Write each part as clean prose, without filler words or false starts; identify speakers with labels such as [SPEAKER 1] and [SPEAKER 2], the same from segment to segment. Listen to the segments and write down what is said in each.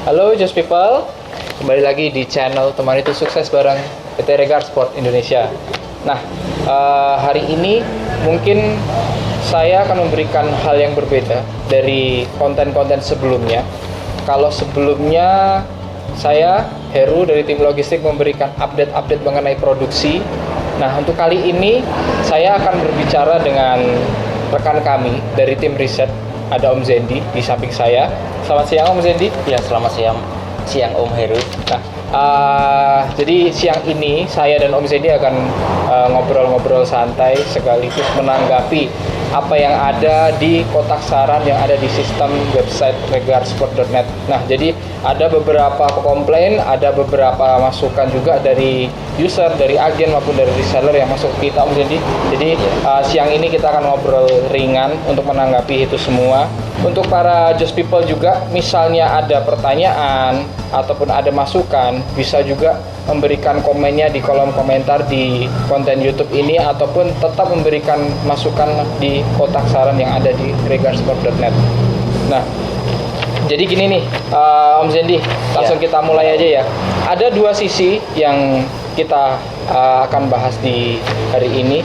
[SPEAKER 1] Halo Just People, kembali lagi di channel Teman Itu Sukses bareng PT Regar Sport Indonesia. Nah, hari ini mungkin saya akan memberikan hal yang berbeda dari konten-konten sebelumnya. Kalau sebelumnya saya, Heru dari tim logistik, memberikan update-update mengenai produksi. Nah, untuk kali ini saya akan berbicara dengan rekan kami dari tim riset. Ada Om Zendi di samping saya. Selamat siang Om Zendi.
[SPEAKER 2] Ya, selamat siang Om Heru.
[SPEAKER 1] Nah, jadi siang ini saya dan Om Zendi akan ngobrol-ngobrol santai sekaligus menanggapi apa yang ada di kotak saran yang ada di sistem website regarsport.net. Nah, jadi ada beberapa komplain, ada beberapa masukan juga dari user, dari agen maupun dari reseller yang masuk ke kita Om Zendi. Jadi siang ini kita akan ngobrol ringan untuk menanggapi itu semua. Untuk para Just People juga, misalnya ada pertanyaan ataupun ada masukan, bisa juga memberikan komennya di kolom komentar di konten YouTube ini, ataupun tetap memberikan masukan di kotak saran yang ada di regarsport.net. Nah, jadi gini nih, Om Zendi, langsung kita mulai aja ya. Ada dua sisi yang kita akan bahas di hari ini.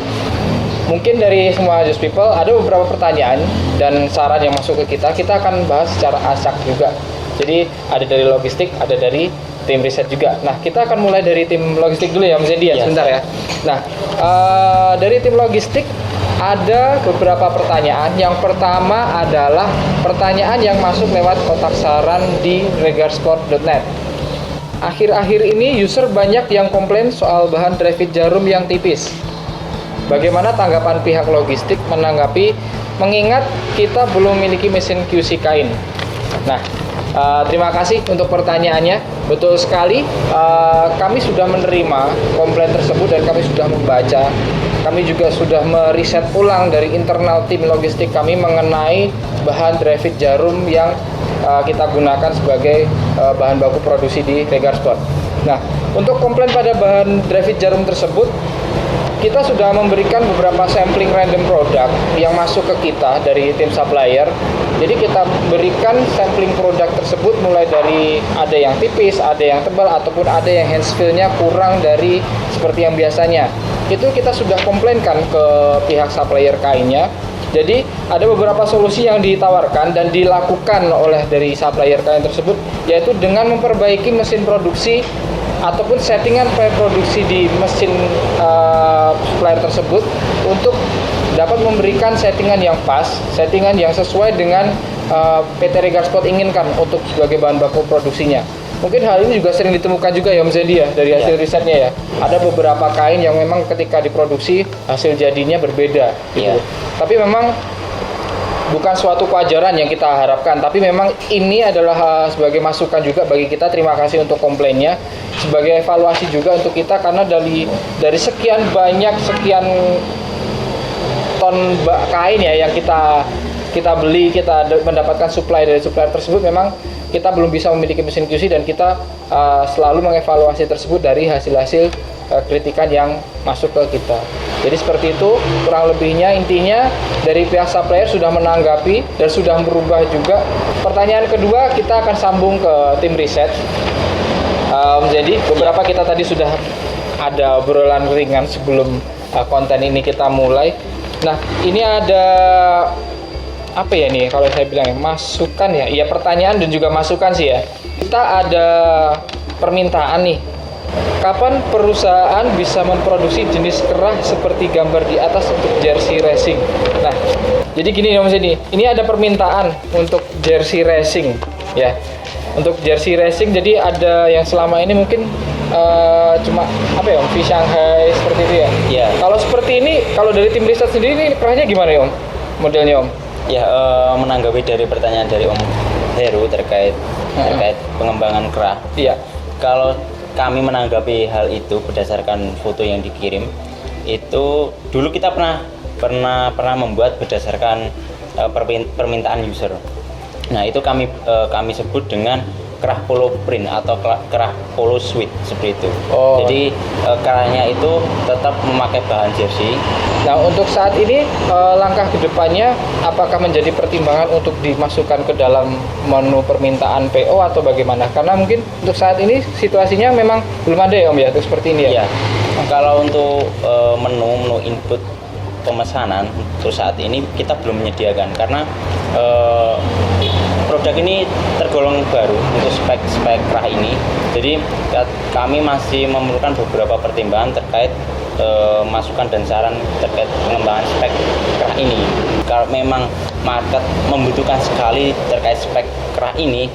[SPEAKER 1] Mungkin dari semua Just People ada beberapa pertanyaan dan saran yang masuk ke kita akan bahas secara acak juga. Jadi ada dari logistik, ada dari tim riset juga. Nah, kita akan mulai dari tim logistik dulu ya Om Zendi ya, sebentar ya. Nah, dari tim logistik ada beberapa pertanyaan. Yang pertama adalah pertanyaan yang masuk lewat kotak saran di regarsport.net. Akhir-akhir ini user banyak yang komplain soal bahan traffic jarum yang tipis. Bagaimana tanggapan pihak logistik menanggapi, mengingat kita belum memiliki mesin QC kain? Nah, terima kasih untuk pertanyaannya. Betul sekali, kami sudah menerima komplain tersebut dan kami sudah membaca. Kami juga sudah meriset ulang dari internal tim logistik kami mengenai bahan traffic jarum yang kita gunakan sebagai bahan baku produksi di Regarsport. Nah, untuk komplain pada bahan traffic jarum tersebut, kita sudah memberikan beberapa sampling random produk yang masuk ke kita dari tim supplier. Jadi kita berikan sampling produk tersebut mulai dari ada yang tipis, ada yang tebal, ataupun ada yang handsfeel-nya kurang dari seperti yang biasanya. Itu kita sudah komplainkan ke pihak supplier kainnya. Jadi ada beberapa solusi yang ditawarkan dan dilakukan oleh dari supplier kain tersebut, yaitu dengan memperbaiki mesin produksi ataupun settingan preproduksi di mesin supplier tersebut untuk dapat memberikan settingan yang pas, settingan yang sesuai dengan PT Regarsport inginkan untuk sebagai bahan baku produksinya. Mungkin hal ini juga sering ditemukan juga ya Om Zendi ya, dari hasil risetnya ya. Ada beberapa kain yang memang ketika diproduksi hasil jadinya berbeda gitu. Tapi memang bukan suatu kewajaran yang kita harapkan, tapi memang ini adalah sebagai masukan juga bagi kita. Terima kasih untuk komplainnya, sebagai evaluasi juga untuk kita, karena dari sekian ton kain ya yang kita beli, kita mendapatkan supply dari supplier tersebut, memang kita belum bisa memiliki mesin QC dan kita selalu mengevaluasi tersebut dari hasil-hasil kritikan yang masuk ke kita. Jadi seperti itu kurang lebihnya. Intinya dari pihak supplier sudah menanggapi dan sudah berubah juga. Pertanyaan kedua kita akan sambung ke tim riset. Jadi beberapa kita tadi sudah ada obrolan ringan sebelum konten ini kita mulai. Nah, ini ada apa ya nih kalau saya bilang masukan ya? Iya, pertanyaan dan juga masukan sih ya. Kita ada permintaan nih. Kapan perusahaan bisa memproduksi jenis kerah seperti gambar di atas untuk jersey racing? Nah, jadi gini Om Zendi, ini ada permintaan untuk jersey racing ya. Untuk jersey racing, jadi ada yang selama ini mungkin cuma apa ya Om, V Shanghai seperti itu ya.
[SPEAKER 2] Iya.
[SPEAKER 1] Kalau seperti ini, kalau dari tim riset sendiri ini kerahnya gimana ya Om? Modelnya Om?
[SPEAKER 2] Ya, menanggapi dari pertanyaan dari Om Heru terkait pengembangan kerah.
[SPEAKER 1] Iya.
[SPEAKER 2] Kalau kami menanggapi hal itu berdasarkan foto yang dikirim, itu dulu kita pernah membuat berdasarkan permintaan user. Nah, itu kami sebut dengan kerah polo print atau kerah polo suede seperti itu.
[SPEAKER 1] Oh.
[SPEAKER 2] Jadi kerahnya itu tetap memakai bahan jersey.
[SPEAKER 1] Nah, untuk saat ini langkah kedepannya apakah menjadi pertimbangan untuk dimasukkan ke dalam menu permintaan PO atau bagaimana? Karena mungkin untuk saat ini situasinya memang belum ada ya Om ya, untuk seperti ini ya?
[SPEAKER 2] Iya. Kalau untuk menu input pemesanan untuk saat ini kita belum menyediakan karena produk ini tergolong baru untuk spek kerah ini. Jadi kami masih memerlukan beberapa pertimbangan terkait masukan dan saran terkait pengembangan spek kerah ini. Kalau memang market membutuhkan sekali terkait spek kerah ini,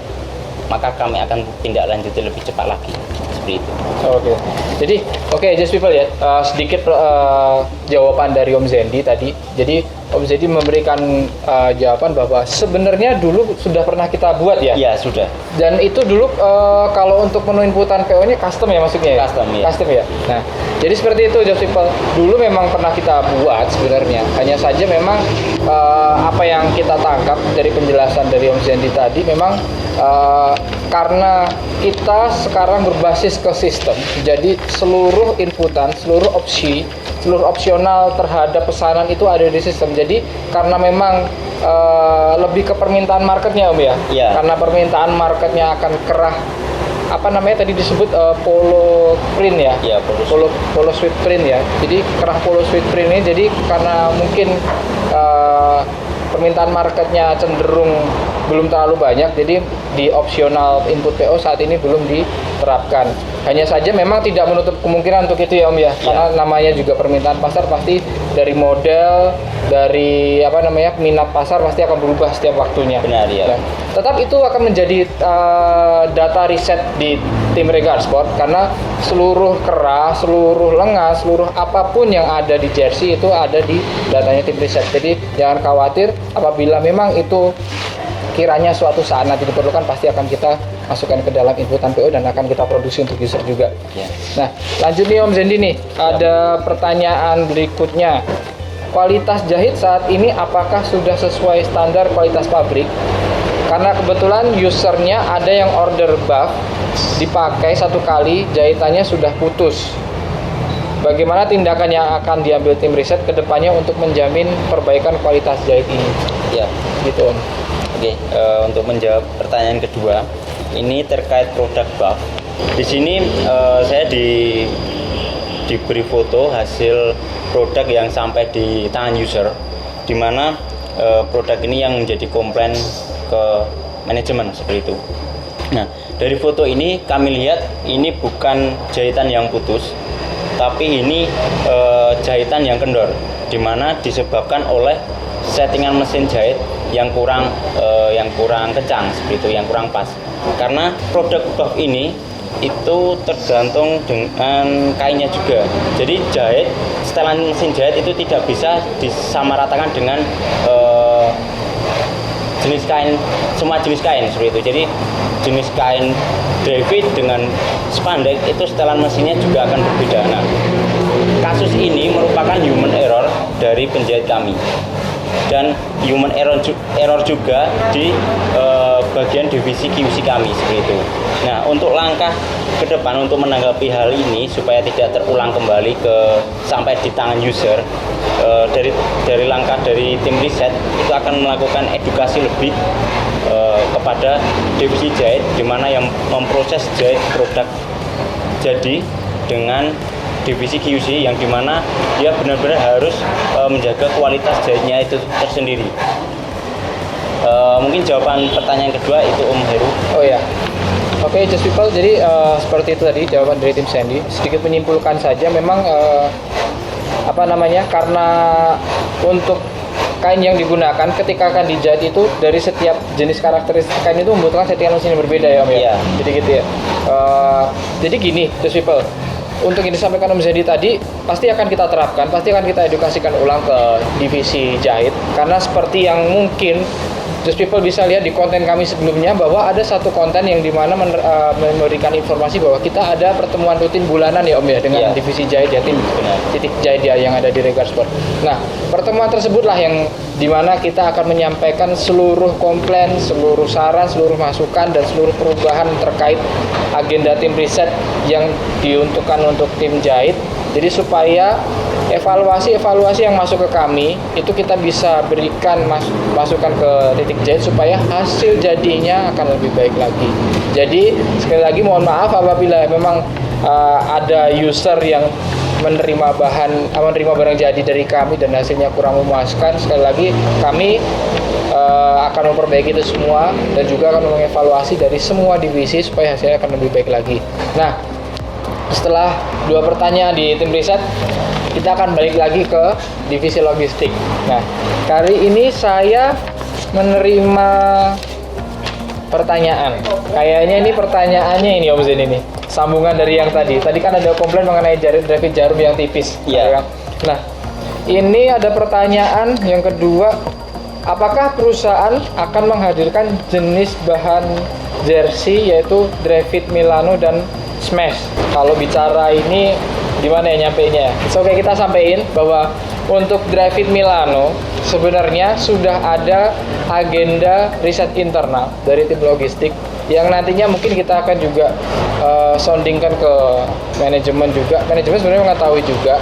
[SPEAKER 2] maka kami akan tindak lanjuti lebih cepat lagi seperti itu.
[SPEAKER 1] Oke. Jadi just people ya, sedikit jawaban dari Om Zendi tadi. Jadi Om Zendi memberikan jawaban bahwa sebenarnya dulu sudah pernah kita buat ya.
[SPEAKER 2] Iya, sudah.
[SPEAKER 1] Dan itu dulu kalau untuk menu inputan PO-nya custom ya maksudnya ya?
[SPEAKER 2] Custom, ya.
[SPEAKER 1] Custom ya. Nah, jadi seperti itu just people. Dulu memang pernah kita buat sebenarnya. Hanya saja memang apa yang kita tangkap dari penjelasan dari Om Zendi tadi memang karena kita sekarang berbasis ke sistem, jadi seluruh inputan, seluruh opsional terhadap pesanan itu ada di sistem. Jadi karena memang lebih ke permintaan marketnya Om ya?
[SPEAKER 2] Iya.
[SPEAKER 1] Karena permintaan marketnya akan kerah apa namanya tadi disebut polo print ya?
[SPEAKER 2] Iya,
[SPEAKER 1] polo suede print ya. Jadi kerah polo suede print ini jadi karena mungkin permintaan marketnya cenderung belum terlalu banyak, jadi di opsional input PO saat ini belum diterapkan. Hanya saja memang tidak menutup kemungkinan untuk itu ya Om ya, karena namanya juga permintaan pasar pasti dari model, dari apa namanya minat pasar pasti akan berubah setiap waktunya.
[SPEAKER 2] Benar ya.
[SPEAKER 1] Nah, tetap itu akan menjadi data riset di tim Regal Sport karena seluruh kerah, seluruh lengan, seluruh apapun yang ada di jersey itu ada di datanya tim riset. Jadi jangan khawatir apabila memang itu kiranya suatu saat nanti diperlukan pasti akan kita masukkan ke dalam inputan PO dan akan kita produksi untuk user juga.
[SPEAKER 2] Ya.
[SPEAKER 1] Nah, lanjut nih Om Zendi nih, ada pertanyaan berikutnya. Kualitas jahit saat ini apakah sudah sesuai standar kualitas pabrik? Karena kebetulan usernya ada yang order buff, dipakai satu kali, jahitannya sudah putus. Bagaimana tindakan yang akan diambil tim riset ke depannya untuk menjamin perbaikan kualitas jahit ini?
[SPEAKER 2] Ya.
[SPEAKER 1] Gitu Om.
[SPEAKER 2] Oke, untuk menjawab pertanyaan kedua, ini terkait produk buff. Di sini saya diberi foto hasil produk yang sampai di tangan user, di mana produk ini yang menjadi komplain ke manajemen seperti itu. Nah, dari foto ini kami lihat ini bukan jahitan yang putus, tapi ini jahitan yang kendor, di mana disebabkan oleh settingan mesin jahit yang kurang kencang seperti itu, yang kurang pas. Karena produk buff ini itu tergantung dengan kainnya juga. Jadi setelan mesin jahit itu tidak bisa disamaratakan dengan jenis kain, semua jenis kain seperti itu. Jadi jenis kain dry fit dengan spandek itu setelan mesinnya juga akan berbeda. Nah, kasus ini merupakan human error dari penjahit kami. Dan human error juga di bagian divisi QC kami seperti itu. Nah, untuk langkah ke depan untuk menanggapi hal ini supaya tidak terulang kembali sampai di tangan user, dari langkah dari tim riset itu akan melakukan edukasi lebih kepada divisi jahit, di mana yang memproses jahit produk jadi dengan divisi QC yang dimana dia benar-benar harus menjaga kualitas jahitnya itu tersendiri. Mungkin jawaban pertanyaan kedua itu Om Heru.
[SPEAKER 1] Oh ya, oke, just people. Jadi seperti itu tadi jawaban dari tim Sandy. Sedikit menyimpulkan saja, memang karena untuk kain yang digunakan ketika akan dijahit itu dari setiap jenis karakteristik kain itu membutuhkan settingan mesin yang berbeda ya Om ya.
[SPEAKER 2] Iya.
[SPEAKER 1] Jadi gitu ya. Jadi gini, just people. Untuk yang disampaikan Om Zendi tadi pasti akan kita terapkan, pasti akan kita edukasikan ulang ke divisi jahit, karena seperti yang mungkin just people bisa lihat di konten kami sebelumnya bahwa ada satu konten yang dimana memberikan informasi bahwa kita ada pertemuan rutin bulanan ya Om ya dengan divisi jahit ya, tim titik jahit ya yang ada di Regar Sport. Nah, pertemuan tersebutlah yang dimana kita akan menyampaikan seluruh komplain, seluruh saran, seluruh masukan dan seluruh perubahan terkait agenda tim riset yang diuntukkan untuk tim jahit. Jadi supaya evaluasi yang masuk ke kami itu kita bisa berikan masukan ke titik jahit supaya hasil jadinya akan lebih baik lagi. Jadi sekali lagi mohon maaf apabila memang ada user yang menerima barang jadi dari kami dan hasilnya kurang memuaskan. Sekali lagi kami akan memperbaiki itu semua dan juga akan mengevaluasi dari semua divisi supaya hasilnya akan lebih baik lagi. Nah, setelah 2 pertanyaan di tim riset, kita akan balik lagi ke divisi logistik. Nah, kali ini saya menerima pertanyaan. Kayaknya ini pertanyaannya ini Om Zain ini. Sambungan dari yang tadi. Tadi kan ada komplain mengenai Revit jarum yang tipis.
[SPEAKER 2] Iya.
[SPEAKER 1] Nah, ini ada pertanyaan yang kedua. Apakah perusahaan akan menghadirkan jenis bahan jersey yaitu Revit Milano dan Smash? Kalau bicara ini gimana ya nyampeinnya? Oke, kita sampaikan bahwa untuk Revit Milano sebenarnya sudah ada agenda riset internal dari tim logistik yang nantinya mungkin kita akan juga soundingkan ke manajemen juga. Manajemen sebenarnya mengetahui juga.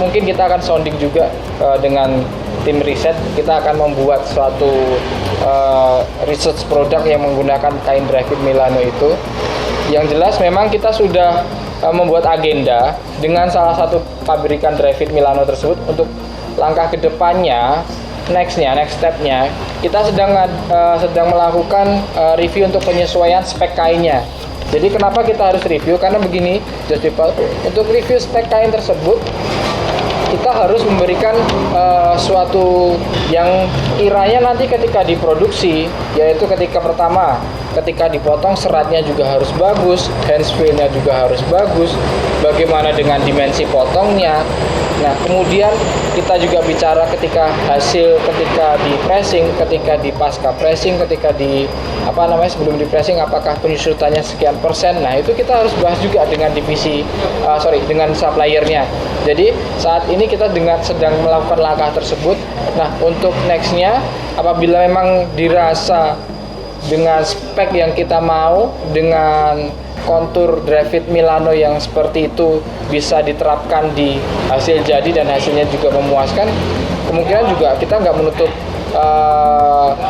[SPEAKER 1] Mungkin kita akan sounding juga dengan tim riset. Kita akan membuat suatu research produk yang menggunakan kain Revit Milano itu. Yang jelas memang kita sudah membuat agenda dengan salah satu pabrikan Revit Milano tersebut untuk langkah kedepannya, next stepnya kita sedang melakukan review untuk penyesuaian spek kainnya. Jadi kenapa kita harus review? Karena begini, just people, untuk review spek kain tersebut kita harus memberikan suatu yang kiranya nanti ketika diproduksi, yaitu ketika dipotong seratnya juga harus bagus, handsfree-nya juga harus bagus, bagaimana dengan dimensi potongnya. Nah, kemudian kita juga bicara ketika di pressing, ketika di pasca pressing, ketika sebelum di pressing apakah penyusutannya sekian persen. Nah, itu kita harus bahas juga dengan dengan suppliernya. Jadi saat ini kita sedang melakukan langkah tersebut. Nah, untuk nextnya apabila memang dirasa dengan spek yang kita mau, dengan kontur Revit Milano yang seperti itu bisa diterapkan di hasil jadi dan hasilnya juga memuaskan, kemungkinan juga kita nggak menutup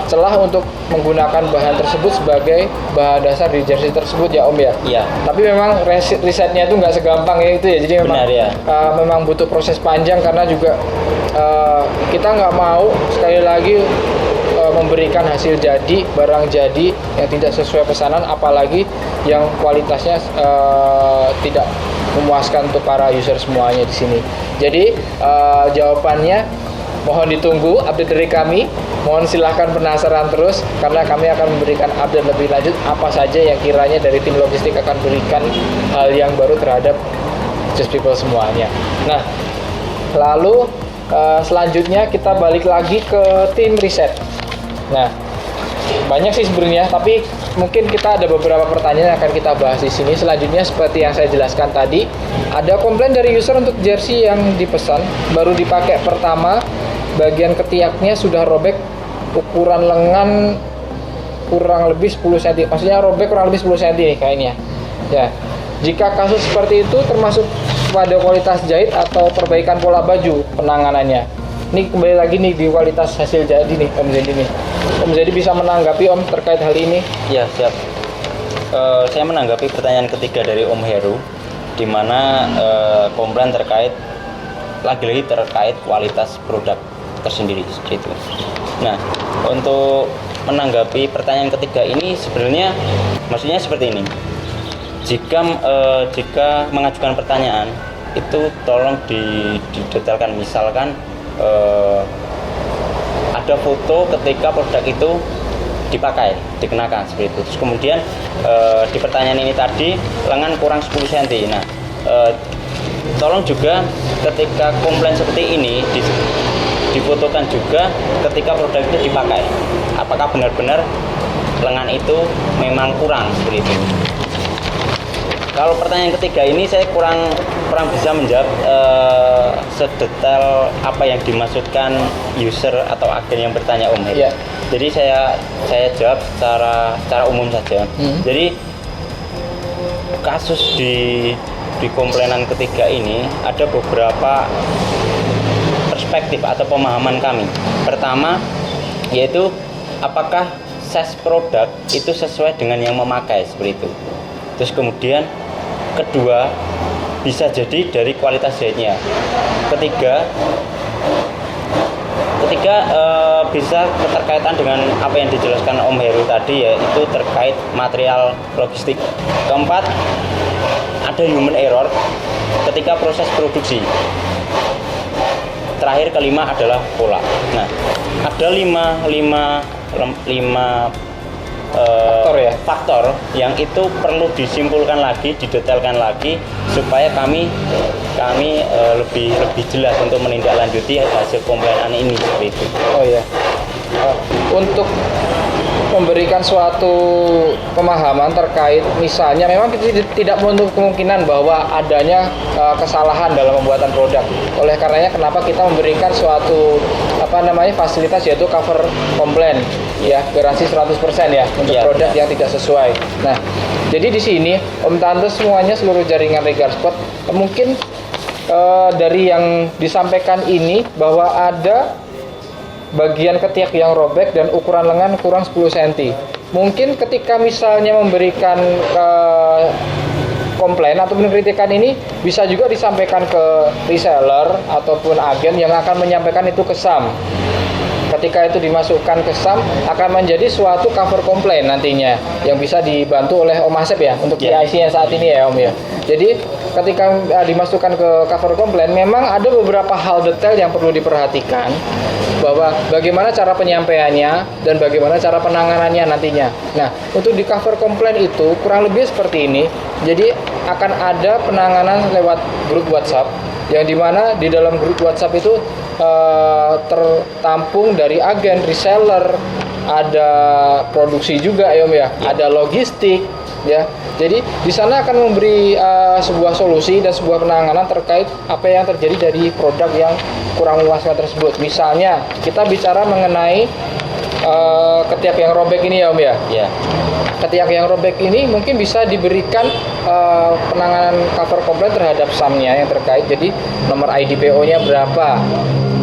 [SPEAKER 1] celah untuk menggunakan bahan tersebut sebagai bahan dasar di jersey tersebut ya Om ya.
[SPEAKER 2] Iya.
[SPEAKER 1] Tapi memang risetnya itu nggak segampang ya itu ya. Jadi memang
[SPEAKER 2] benar, ya.
[SPEAKER 1] Memang butuh proses panjang karena juga kita nggak mau sekali lagi memberikan hasil jadi, barang jadi yang tidak sesuai pesanan, apalagi yang kualitasnya tidak memuaskan untuk para user semuanya di sini. Jadi jawabannya mohon ditunggu update dari kami. Mohon silahkan penasaran terus karena kami akan memberikan update lebih lanjut apa saja yang kiranya dari tim logistik akan berikan hal yang baru terhadap just people semuanya. Nah, lalu selanjutnya kita balik lagi ke tim riset. Nah, banyak sih sebenarnya, tapi mungkin kita ada beberapa pertanyaan yang akan kita bahas di sini. Selanjutnya seperti yang saya jelaskan tadi, ada komplain dari user untuk jersey yang dipesan baru dipakai pertama, bagian ketiaknya sudah robek, ukuran lengan kurang lebih 10 cm. Maksudnya robek kurang lebih 10 cm nih kayaknya. Ya. Jika kasus seperti itu termasuk pada kualitas jahit atau perbaikan pola baju penanganannya. Ini kembali lagi nih di kualitas hasil jadi nih Om Zaidi nih. Om Zaidi bisa menanggapi Om terkait hal ini?
[SPEAKER 2] Ya, siap. Saya menanggapi pertanyaan ketiga dari Om Heru, di mana komplain terkait kualitas produk tersendiri gitu. Nah, untuk menanggapi pertanyaan ketiga ini sebenarnya maksudnya seperti ini. Jika mengajukan pertanyaan itu tolong didetailkan, misalkan ada foto ketika produk itu dipakai, dikenakan seperti itu. Terus kemudian di pertanyaan ini tadi lengan kurang 10 cm. Nah, tolong juga ketika komplain seperti ini difotokan juga ketika produk itu dipakai. Apakah benar-benar lengan itu memang kurang seperti itu. Kalau pertanyaan ketiga ini saya kurang bisa menjawab sedetail apa yang dimaksudkan user atau agen yang bertanya Om.
[SPEAKER 1] Iya.
[SPEAKER 2] Jadi saya jawab secara umum saja. Jadi kasus di komplainan ketiga ini ada beberapa perspektif atau pemahaman kami. Pertama yaitu apakah size produk itu sesuai dengan yang memakai seperti itu. Terus kemudian kedua bisa jadi dari kualitas jahitnya. Ketiga bisa keterkaitan dengan apa yang dijelaskan Om Heru tadi, yaitu terkait material logistik. Keempat, ada human error ketika proses produksi. Terakhir kelima adalah pola. Nah, ada lima faktor yang itu perlu disimpulkan lagi, didetailkan lagi supaya kami lebih jelas untuk menindaklanjuti hasil komplainan ini seperti itu.
[SPEAKER 1] Oh ya. Untuk memberikan suatu pemahaman terkait misalnya memang kita tidak menutup kemungkinan bahwa adanya kesalahan dalam pembuatan produk. Oleh karenanya kenapa kita memberikan suatu fasilitas yaitu cover complaint ya, garansi 100% ya untuk produk yang tidak sesuai. Nah, jadi di sini Om Tante semuanya seluruh jaringan Regarsport mungkin dari yang disampaikan ini bahwa ada bagian ketiak yang robek dan ukuran lengan kurang 10 cm. Mungkin ketika misalnya memberikan komplain ataupun kritikan ini bisa juga disampaikan ke reseller ataupun agen yang akan menyampaikan itu ke SAM. Ketika itu dimasukkan ke SAM akan menjadi suatu cover komplain nantinya yang bisa dibantu oleh Om Asep ya untuk PIC-nya saat ini ya Om ya. Jadi ketika dimasukkan ke cover komplain memang ada beberapa hal detail yang perlu diperhatikan bahwa bagaimana cara penyampaiannya dan bagaimana cara penanganannya nantinya. Nah, untuk di cover komplain itu kurang lebih seperti ini. Jadi akan ada penanganan lewat grup WhatsApp yang dimana di dalam grup WhatsApp itu tertampung dari agen, reseller, ada produksi juga ya Om ya, ada logistik ya. Jadi di sana akan memberi sebuah solusi dan sebuah penanganan terkait apa yang terjadi dari produk yang kurang memuaskan tersebut. Misalnya kita bicara mengenai ketiak yang robek ini ya Om ya.
[SPEAKER 2] Iya.
[SPEAKER 1] Ketiak yang robek ini mungkin bisa diberikan penanganan cover komplain terhadap SAM-nya yang terkait. Jadi nomor IDPO-nya berapa,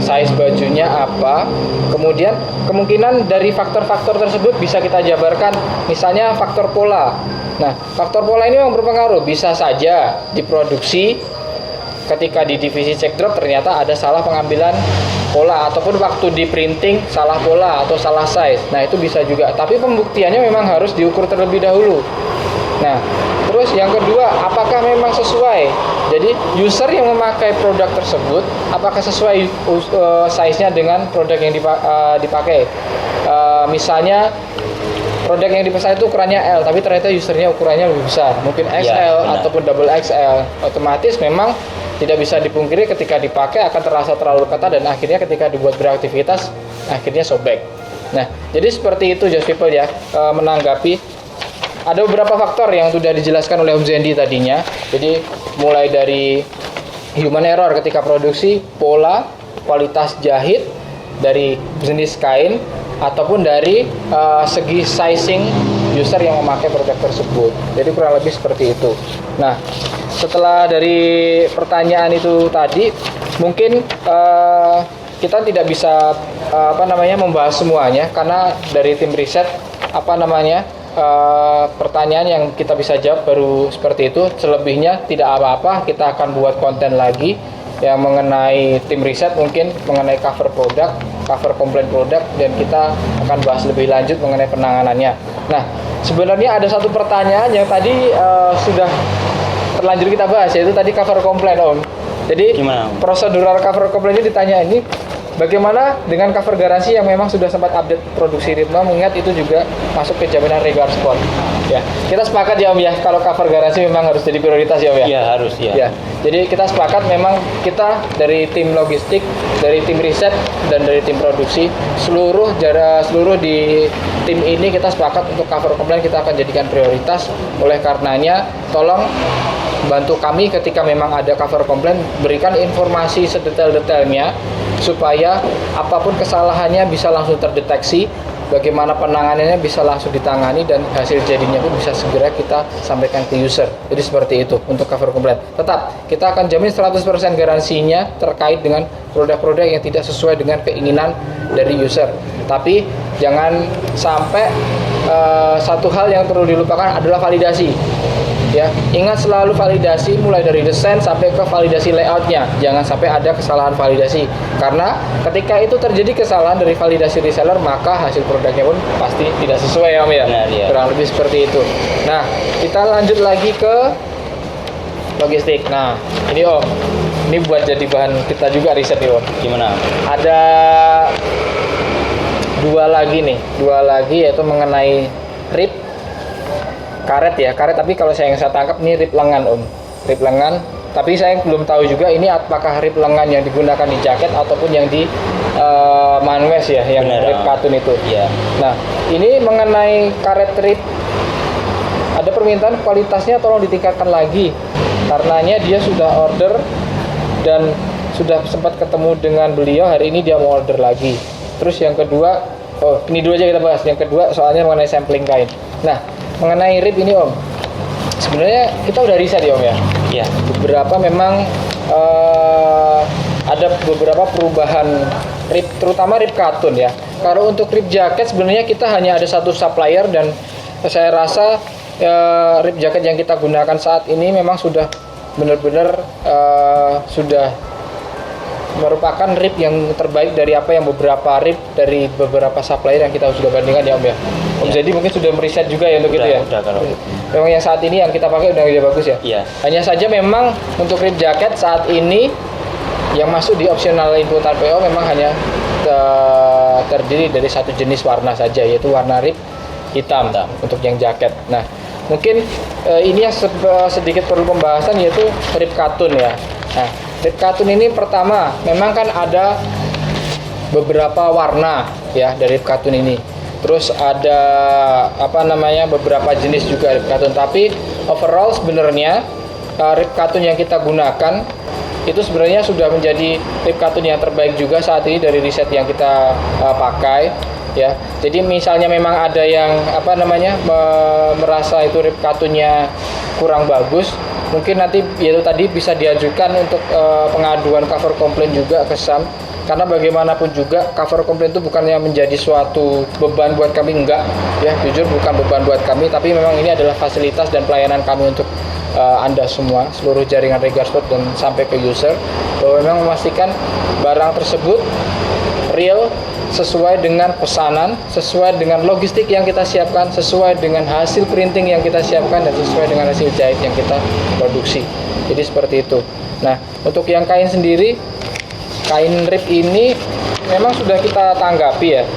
[SPEAKER 1] size bajunya apa, kemudian kemungkinan dari faktor-faktor tersebut bisa kita jabarkan, misalnya faktor pola. Nah, faktor pola ini memang berpengaruh, bisa saja diproduksi ketika di divisi check drop ternyata ada salah pengambilan pola ataupun waktu di printing salah pola atau salah size. Nah, itu bisa juga, tapi pembuktiannya memang harus diukur terlebih dahulu. Nah, terus yang kedua, apakah memang sesuai? Jadi user yang memakai produk tersebut apakah sesuai size-nya dengan produk yang dipakai? Misalnya produk yang dipesan itu ukurannya L, tapi ternyata usernya ukurannya lebih besar, mungkin XL ataupun double XL. Otomatis memang tidak bisa dipungkiri ketika dipakai akan terasa terlalu ketat dan akhirnya ketika dibuat beraktivitas akhirnya sobek. Nah, jadi seperti itu just people ya, menanggapi. Ada beberapa faktor yang sudah dijelaskan oleh Om Zendi tadinya. Jadi mulai dari human error ketika produksi, pola, kualitas jahit dari jenis kain ataupun dari segi sizing user yang memakai produk tersebut. Jadi kurang lebih seperti itu. Nah, setelah dari pertanyaan itu tadi, mungkin kita tidak bisa membahas semuanya karena dari tim riset pertanyaan yang kita bisa jawab baru seperti itu. Selebihnya tidak apa-apa, kita akan buat konten lagi yang mengenai tim riset, mungkin mengenai cover produk, cover komplain produk, dan kita akan bahas lebih lanjut mengenai penanganannya. Nah, sebenarnya ada satu pertanyaan yang tadi sudah terlanjur kita bahas, yaitu tadi cover komplain Om. Jadi
[SPEAKER 2] gimana?
[SPEAKER 1] prosedural cover komplainnya ditanya ini, bagaimana dengan cover garansi yang memang sudah sempat update produksi ritme, mengingat itu juga masuk ke jaminan regular spot. Ya, kita sepakat ya Om ya, kalau cover garansi memang harus jadi prioritas ya Om ya.
[SPEAKER 2] Iya harus ya.
[SPEAKER 1] Ya, jadi kita sepakat memang kita dari tim logistik, dari tim riset dan dari tim produksi seluruh di tim ini kita sepakat untuk cover komplain kita akan jadikan prioritas. Oleh karenanya, tolong bantu kami ketika memang ada cover komplain, berikan informasi sedetail-detailnya supaya apapun kesalahannya bisa langsung terdeteksi, bagaimana penanganannya bisa langsung ditangani, dan hasil jadinya pun bisa segera kita sampaikan ke user. Jadi seperti itu untuk cover komplain. Tetap kita akan jamin 100% garansinya terkait dengan produk-produk yang tidak sesuai dengan keinginan dari user. Tapi jangan sampai satu hal yang perlu dilupakan adalah validasi. Ya, ingat selalu validasi mulai dari desain sampai ke validasi layoutnya. Jangan sampai ada kesalahan validasi, karena ketika itu terjadi kesalahan dari validasi reseller, maka hasil produknya pun pasti tidak sesuai ya Om ya.
[SPEAKER 2] Benar, ya.
[SPEAKER 1] Kurang lebih seperti itu. Nah, kita lanjut lagi ke logistik. Nah, ini Om, ini buat jadi bahan kita juga riset nih Om.
[SPEAKER 2] Gimana?
[SPEAKER 1] Ada dua lagi yaitu mengenai rib karet ya, karet, tapi kalau saya tangkap ini rib lengan Om, rib lengan, tapi saya belum tahu juga ini apakah rib lengan yang digunakan di jaket ataupun yang di manwes ya, yang
[SPEAKER 2] Benar,
[SPEAKER 1] rib katun itu.
[SPEAKER 2] Iya.
[SPEAKER 1] Nah, ini mengenai karet rib, ada permintaan kualitasnya tolong ditingkatkan lagi, karenanya dia sudah order dan sudah sempat ketemu dengan beliau hari ini, dia mau order lagi. Terus yang kedua, ini dulu aja kita bahas. Yang kedua soalnya mengenai sampling kain. Nah, mengenai rib ini Om, sebenarnya kita udah riset ya Om ya.
[SPEAKER 2] Iya.
[SPEAKER 1] Beberapa memang ada beberapa perubahan rib, terutama rib katun ya. Kalau untuk rib jaket sebenarnya kita hanya ada satu supplier, dan saya rasa rib jaket yang kita gunakan saat ini memang sudah benar-benar sudah merupakan rib yang terbaik dari apa yang beberapa rib dari beberapa supplier yang kita sudah bandingkan ya Om ya. Om Zedi mungkin sudah meriset juga ya untuk itu ya.
[SPEAKER 2] Udah kalau.
[SPEAKER 1] Memang yang saat ini yang kita pakai udah bagus ya.
[SPEAKER 2] Iya.
[SPEAKER 1] Hanya saja memang untuk rib jaket saat ini yang masuk di optional inputan PO memang hanya terdiri dari satu jenis warna saja, yaitu warna rib hitam untuk yang jaket. Nah, mungkin ini yang sedikit perlu pembahasan yaitu rib katun ya. Nah, rib katun ini pertama memang kan ada beberapa warna ya dari rib katun ini. Terus ada beberapa jenis juga rib katun, tapi overall sebenarnya rib katun yang kita gunakan itu sebenarnya sudah menjadi rib katun yang terbaik juga saat ini dari riset yang kita pakai ya. Jadi misalnya memang ada yang merasa itu rib katunnya kurang bagus, mungkin nanti yaitu tadi bisa diajukan untuk pengaduan cover komplain juga ke SAM, karena bagaimanapun juga cover komplain itu bukannya menjadi suatu beban buat kami, enggak ya, jujur bukan beban buat kami, tapi memang ini adalah fasilitas dan pelayanan kami untuk Anda semua, seluruh jaringan Regarsport dan sampai ke user, bahwa memang memastikan barang tersebut real, sesuai dengan pesanan, sesuai dengan logistik yang kita siapkan, sesuai dengan hasil printing yang kita siapkan, dan sesuai dengan hasil jahit yang kita produksi. Jadi seperti itu. Nah, untuk yang kain sendiri, kain rib ini memang sudah kita tanggapi ya.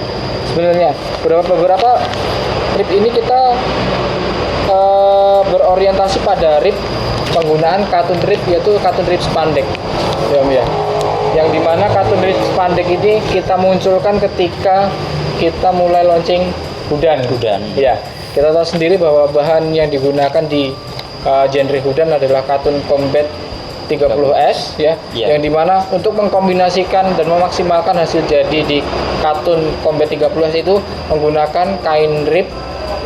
[SPEAKER 1] Sebenarnya beberapa rib ini kita berorientasi pada rib penggunaan katun rib, yaitu katun rib spandek ya. Yang dimana katun rib spandek ini kita munculkan ketika kita mulai launching hudan. Ya, kita tahu sendiri bahwa bahan yang digunakan di genre hudan adalah katun combat 30S ya, yang dimana untuk mengkombinasikan dan memaksimalkan hasil jadi di katun combat 30S itu menggunakan kain rib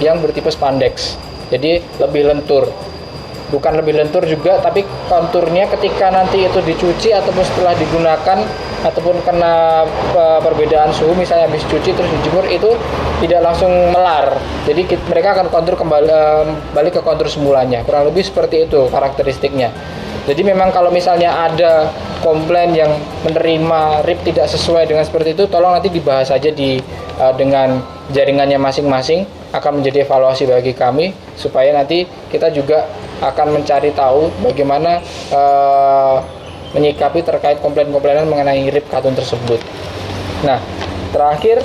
[SPEAKER 1] yang bertipe spandex. Jadi lebih lentur, bukan lebih lentur juga, tapi konturnya ketika nanti itu dicuci ataupun setelah digunakan ataupun kena perbedaan suhu, misalnya habis cuci terus dijemur, itu tidak langsung melar. Jadi mereka akan kontur kembali balik ke kontur semulanya. Kurang lebih seperti itu karakteristiknya. Jadi memang kalau misalnya ada komplain yang menerima rib tidak sesuai dengan seperti itu, tolong nanti dibahas saja dengan jaringannya masing-masing, akan menjadi evaluasi bagi kami supaya nanti kita juga akan mencari tahu bagaimana menyikapi terkait komplain-komplainan mengenai rib katun tersebut. Nah, terakhir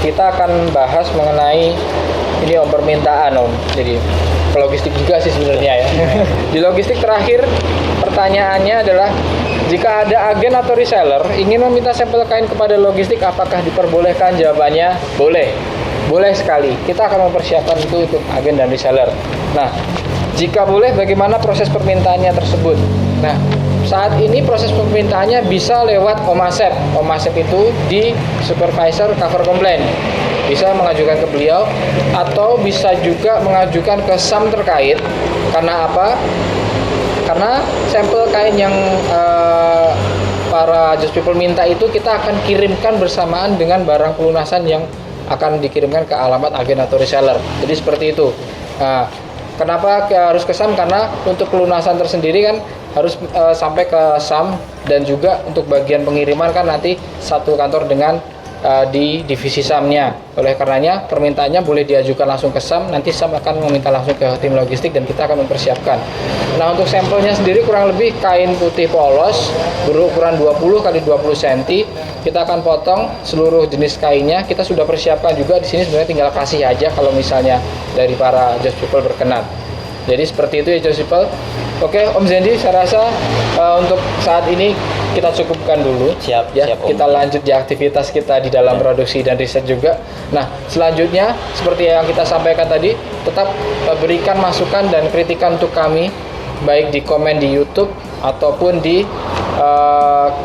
[SPEAKER 1] kita akan bahas mengenai ini Om, permintaan Om. Jadi ke logistik juga sih sebenarnya ya. Di logistik terakhir pertanyaannya adalah jika ada agen atau reseller ingin meminta sampel kain kepada logistik, apakah diperbolehkan? Jawabannya boleh. Boleh sekali. Kita akan mempersiapkan itu untuk agen dan reseller. Nah, jika boleh, bagaimana proses permintaannya tersebut? Nah, saat ini proses permintaannya bisa lewat Om Asep. Om Asep itu di supervisor cover complaint. Bisa mengajukan ke beliau atau bisa juga mengajukan ke SAM terkait. Karena apa? Karena sampel kain yang para Just People minta itu kita akan kirimkan bersamaan dengan barang pelunasan yang akan dikirimkan ke alamat agen atau reseller. Jadi seperti itu. Nah, kenapa harus ke SAM? Karena untuk pelunasan tersendiri kan harus sampai ke SAM, dan juga untuk bagian pengiriman kan nanti satu kantor dengan di divisi SAM-nya. Oleh karenanya permintaannya boleh diajukan langsung ke SAM, nanti SAM akan meminta langsung ke tim logistik dan kita akan mempersiapkan. Nah, untuk sampelnya sendiri kurang lebih kain putih polos berukuran 20 x 20 cm. Kita akan potong seluruh jenis kainnya. Kita sudah persiapkan juga di sini, sebenarnya tinggal kasih aja kalau misalnya dari para Just People berkenan. Jadi seperti itu ya Just People. Oke, Om Zendi, saya rasa untuk saat ini kita cukupkan dulu.
[SPEAKER 2] Siap,
[SPEAKER 1] ya.
[SPEAKER 2] siap, Om.
[SPEAKER 1] Kita lanjut di aktivitas kita di dalam produksi dan riset juga. Nah, selanjutnya seperti yang kita sampaikan tadi, tetap berikan masukan dan kritikan untuk kami, baik di komen di YouTube ataupun di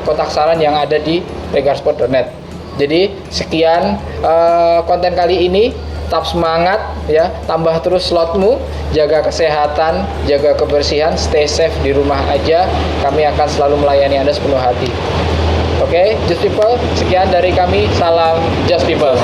[SPEAKER 1] kotak saran yang ada di regarsport.net. Jadi sekian konten kali ini. Tetap semangat ya, tambah terus slotmu, jaga kesehatan, jaga kebersihan, stay safe di rumah aja. Kami akan selalu melayani Anda sepenuh hati. Oke, Just People, sekian dari kami. Salam Just People.